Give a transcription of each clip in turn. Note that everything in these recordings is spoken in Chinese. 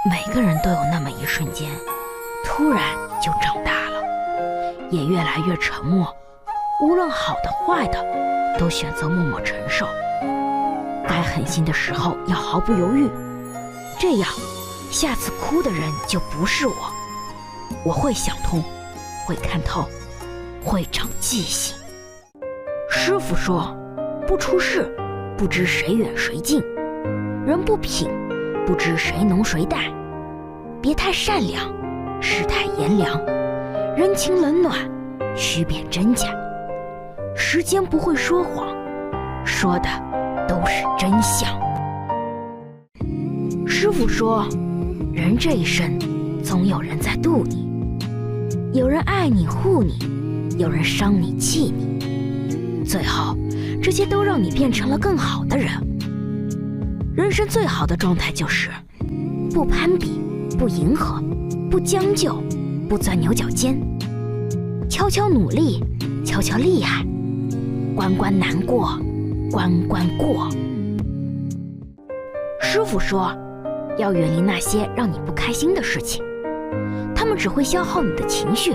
每个人都有那么一瞬间，突然就长大了，也越来越沉默，无论好的坏的，都选择默默承受。该狠心的时候要毫不犹豫，这样下次哭的人就不是我。我会想通，会看透，会长记性。师傅说，不出世，不知谁远谁近；人不品，不知谁浓谁淡。别太善良，世态炎凉，人情冷暖，须辨真假。时间不会说谎，说的都是真相。师傅说，人这一生总有人在渡你，有人爱你护你，有人伤你气你，最后这些都让你变成了更好的人。人生最好的状态就是不攀比，不迎合，不将就，不钻牛角尖，悄悄努力，悄悄厉害，关关难过，关关过。师傅说，要远离那些让你不开心的事情，他们只会消耗你的情绪。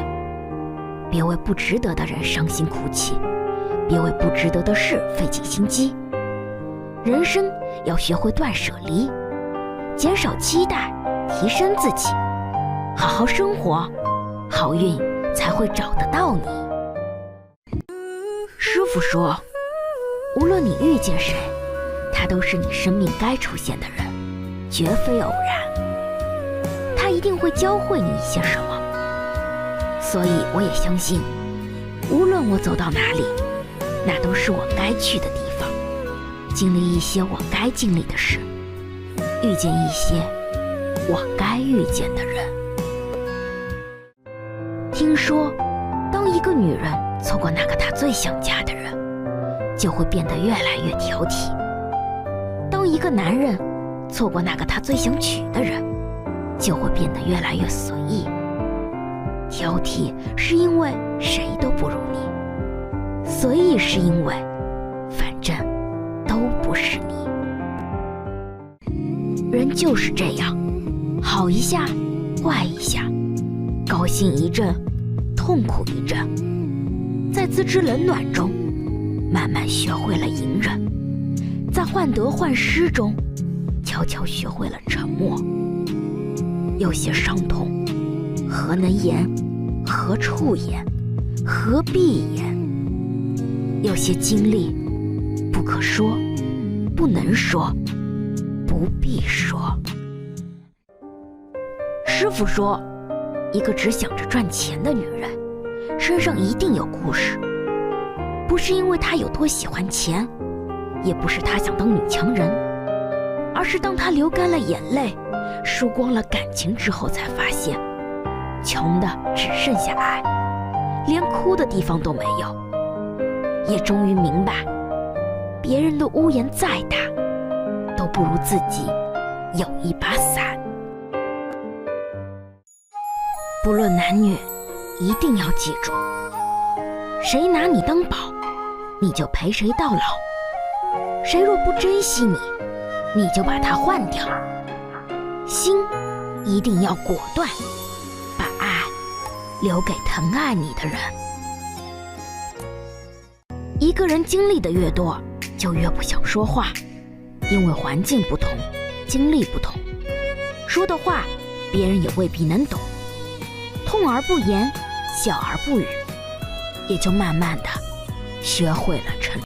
别为不值得的人伤心哭泣，别为不值得的事费尽心机。人生要学会断舍离，减少期待，提升自己，好好生活，好运才会找得到你。师傅说，无论你遇见谁，他都是你生命该出现的人，绝非偶然。他一定会教会你一些什么。所以我也相信，无论我走到哪里，那都是我该去的地方，经历一些我该经历的事，遇见一些我该遇见的人。听说，当一个女人错过那个她最想嫁的人，就会变得越来越挑剔；当一个男人错过那个他最想娶的人，就会变得越来越随意。挑剔是因为谁都不如你，随意是因为反正都不是你。人就是这样，好一下，坏一下，高兴一阵，痛苦一阵，在自知冷暖中慢慢学会了隐忍，在患得患失中悄悄学会了沉默。有些伤痛何能言，何处言，何必言？有些经历不可说，不能说，不必说。师傅说，一个只想着赚钱的女人，身上一定有故事。不是因为她有多喜欢钱，也不是她想当女强人，而是当她流干了眼泪，输光了感情之后，才发现穷的只剩下爱，连哭的地方都没有。也终于明白，别人的屋檐再大，都不如自己有一把伞。不论男女，一定要记住，谁拿你当宝，你就陪谁到老；谁若不珍惜你，你就把它换掉。心一定要果断，把爱留给疼爱你的人。一个人经历的越多，就越不想说话，因为环境不同，经历不同，说的话别人也未必能懂。痛而不言，笑而不语，也就慢慢的学会了沉